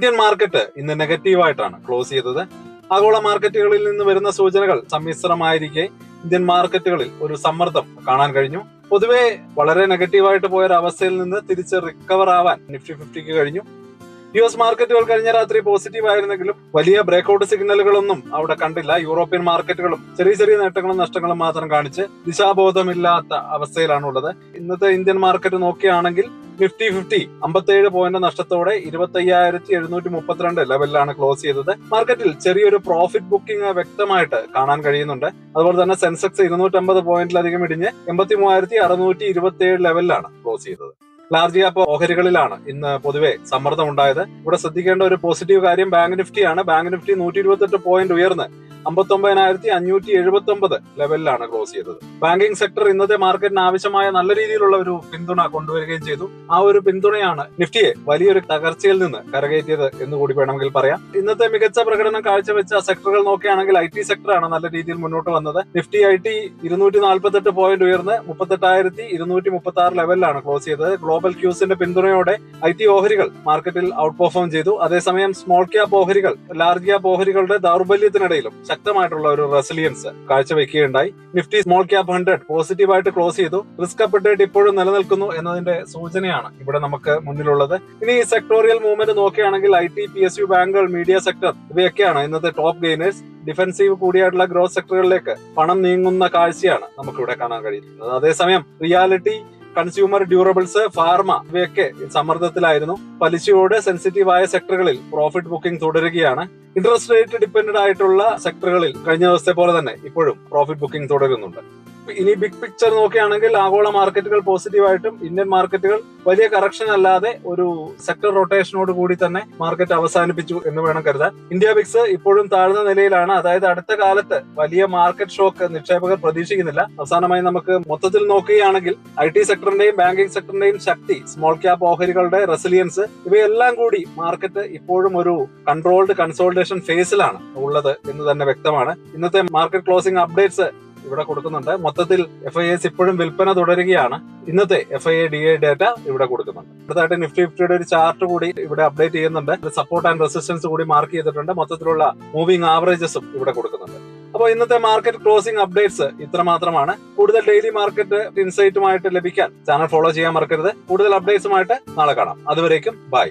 Indian market ഇന്ന് നെഗറ്റീവായിട്ടാണ് close ചെയ്തത്. ആഗോള മാർക്കറ്റുകളിൽ നിന്ന് വരുന്ന സൂചനകൾ സമ്മിശ്രമായിരിക്കെ ഇന്ത്യൻ മാർക്കറ്റുകളിൽ ഒരു സമ്മർദ്ദം കാണാൻ കഴിഞ്ഞു. പൊതുവെ വളരെ നെഗറ്റീവായിട്ട് പോയ ഒരു അവസ്ഥയിൽ നിന്ന് തിരിച്ച് റിക്കവർ ആവാൻ നിഫ്റ്റി 50ക്ക് കഴിഞ്ഞു. US മാർക്കറ്റുകൾ കഴിഞ്ഞ രാത്രി പോസിറ്റീവ് ആയിരുന്നെങ്കിലും വലിയ ബ്രേക്ക്ഔട്ട് സിഗ്നലുകളൊന്നും അവിടെ കണ്ടില്ല. യൂറോപ്യൻ മാർക്കറ്റുകളും ചെറിയ ചെറിയ നേട്ടങ്ങളും നഷ്ടങ്ങളും മാത്രം കാണിച്ച് ദിശാബോധമില്ലാത്ത അവസ്ഥയിലാണുള്ളത്. ഇന്നത്തെ ഇന്ത്യൻ മാർക്കറ്റ് നോക്കുകയാണെങ്കിൽ നിഫ്റ്റി 50 57 പോയിന്റ് നഷ്ടത്തോടെ 25,732 ലെവലിലാണ് ക്ലോസ് ചെയ്തത്. മാർക്കറ്റിൽ ചെറിയൊരു പ്രോഫിറ്റ് ബുക്കിംഗ് വ്യക്തമായിട്ട് കാണാൻ കഴിയുന്നുണ്ട്. അതുപോലെ തന്നെ സെൻസെക്സ് 250 പോയിന്റിലധികം ഇടിഞ്ഞ് 83,627 ലെവലിലാണ് ക്ലോസ് ചെയ്തത്. ലാർജ് ക്യാപ്പ് ഓഹരികളിലാണ് ഇന്ന് പൊതുവെ സമ്മർദ്ദം ഉണ്ടായത്. ഇവിടെ ശ്രദ്ധിക്കേണ്ട ഒരു പോസിറ്റീവ് കാര്യം ബാങ്ക് നിഫ്റ്റിയാണ്. ബാങ്ക് നിഫ്റ്റി 128 പോയിന്റ് ഉയർന്ന് 59,579 ലെവലിലാണ് ക്ലോസ് ചെയ്തത്. ബാങ്കിംഗ് സെക്ടർ ഇന്നത്തെ മാർക്കറ്റിന് ആവശ്യമായ നല്ല രീതിയിലുള്ള ഒരു പിന്തുണ കൊണ്ടുവരികയും ചെയ്തു. ആ ഒരു പിന്തുണയാണ് നിഫ്റ്റിയെ വലിയൊരു തകർച്ചയിൽ നിന്ന് കരകയറ്റിയത് എന്ന് കൂടി വേണമെങ്കിൽ പറയാം. ഇന്നത്തെ മികച്ച പ്രകടനം കാഴ്ചവെച്ച സെക്ടറുകൾ നോക്കുകയാണെങ്കിൽ IT സെക്ടറാണ് നല്ല രീതിയിൽ മുന്നോട്ട് വന്നത്. നിഫ്റ്റി IT 248 പോയിന്റ് ഉയർന്ന് 38,236 ലെവലിലാണ് ക്ലോസ് ചെയ്തത്. ഗ്ലോബൽ ക്യൂസിന്റെ പിന്തുണയോടെ IT ഓഹരികൾ മാർക്കറ്റിൽ ഔട്ട് പെർഫോം ചെയ്തു. അതേസമയം സ്മോൾ ക്യാപ്പ് ഓഹരികൾ ലാർജ് ക്യാപ്പ് ഓഹരികളുടെ ദൗർബല്യത്തിനിടയിലും ശക്തമായിട്ടുള്ള ഒരു റെസിലിയൻസ് കാഴ്ചവെക്കുകയുണ്ടായി. നിഫ്റ്റി സ്മോൾ ക്യാപ്പ് 100 പോസിറ്റീവായിട്ട് ക്ലോസ് ചെയ്തു. റിസ്ക് അപ്പറ്റൈറ്റ് ഇപ്പോഴും നിലനിൽക്കുന്നു എന്നതിന്റെ സൂചനയാണ് ഇവിടെ നമുക്ക് മുന്നിലുള്ളത്. ഇനി ഈ സെക്ടോറിയൽ മൂവ്മെന്റ് നോക്കുകയാണെങ്കിൽ IT, PSU ബാങ്കുകൾ, മീഡിയ സെക്ടർ ഇവയൊക്കെയാണ് ഇന്നത്തെ ടോപ്പ് ഗെയിനേഴ്സ്. ഡിഫൻസീവ് കൂടിയായിട്ടുള്ള ഗ്രോത്ത് സെക്ടറുകളിലേക്ക് പണം നീങ്ങുന്ന കാഴ്ചയാണ് നമുക്കിവിടെ കാണാൻ കഴിയുന്നത്. അതേസമയം റിയാലിറ്റി, കൺസ്യൂമർ ഡ്യൂറബിൾസ്, ഫാർമ ഇവയൊക്കെ സമ്മർദ്ദത്തിലായിരുന്നു. പലിശയോട് സെൻസിറ്റീവായ സെക്ടറുകളിൽ പ്രോഫിറ്റ് ബുക്കിംഗ് തുടരുകയാണ്. ഇൻട്രസ്റ്റ് റേറ്റ് ഡിപ്പെൻഡന്റ് ആയിട്ടുള്ള സെക്ടറുകളിൽ കഴിഞ്ഞ ദിവസത്തെ പോലെ തന്നെ ഇപ്പോഴും പ്രോഫിറ്റ് ബുക്കിംഗ് തുടരുന്നുണ്ട്. ഇനി ബിഗ് പിക്ചർ നോക്കുകയാണെങ്കിൽ ആഗോള മാർക്കറ്റുകൾ പോസിറ്റീവായിട്ടും ഇന്ത്യൻ മാർക്കറ്റുകൾ വലിയ കറക്ഷൻ അല്ലാതെ ഒരു സെക്ടർ റൊട്ടേഷനോട് കൂടി തന്നെ മാർക്കറ്റ് അവസാനിപ്പിച്ചു എന്ന് വേണം കരുതാൻ. ഇന്ത്യ ബിക്സ് ഇപ്പോഴും താഴ്ന്ന നിലയിലാണ്. അതായത് അടുത്ത കാലത്ത് വലിയ മാർക്കറ്റ് ഷോക്ക് നിക്ഷേപകർ പ്രതീക്ഷിക്കുന്നില്ല. അവസാനമായി നമുക്ക് മൊത്തത്തിൽ നോക്കുകയാണെങ്കിൽ IT സെക്ടറിന്റെയും ബാങ്കിംഗ് സെക്ടറിന്റെയും ശക്തി, സ്മോൾ ക്യാപ്പ് ഓഹരികളുടെ റെസിലിയൻസ് ഇവയെല്ലാം കൂടി മാർക്കറ്റ് ഇപ്പോഴും ഒരു കൺട്രോൾഡ് കൺസോൾട്ടേഷൻ ഫേസിലാണ് ഉള്ളത് എന്ന് തന്നെ വ്യക്തമാണ്. ഇന്നത്തെ മാർക്കറ്റ് ക്ലോസിംഗ് അപ്ഡേറ്റ്സ് ഇവിടെ കൊടുക്കുന്നുണ്ട്. മൊത്തത്തിൽ FIAs ഇപ്പോഴും വിൽപ്പന തുടരുകയാണ്. ഇന്നത്തെ FIA DA ഡാറ്റ ഇവിടെ കൊടുക്കുന്നുണ്ട്. അടുത്തായിട്ട് നിഫ്റ്റി 50യുടെ ഒരു ചാർട്ട് കൂടി ഇവിടെ അപ്ഡേറ്റ് ചെയ്യുന്നുണ്ട്. സപ്പോർട്ട് ആൻഡ് റെസിസ്റ്റൻസ് കൂടി മാർക്ക് ചെയ്തിട്ടുണ്ട്. മൊത്തത്തിലുള്ള മൂവിംഗ് ആവറേജസും ഇവിടെ കൊടുക്കുന്നുണ്ട്. അപ്പോൾ ഇന്നത്തെ മാർക്കറ്റ് ക്ലോസിംഗ് അപ്ഡേറ്റ്സ് ഇത്ര മാത്രമാണ്. കൂടുതൽ ഡെയിലി മാർക്കറ്റ് ഇൻസൈറ്റുമായിട്ട് ലഭിക്കാൻ ചാനൽ ഫോളോ ചെയ്യാൻ മറക്കരുത്. കൂടുതൽ അപ്ഡേറ്റ്സുമായിട്ട് നാളെ കാണാം. അതുവരേക്കും ബൈ.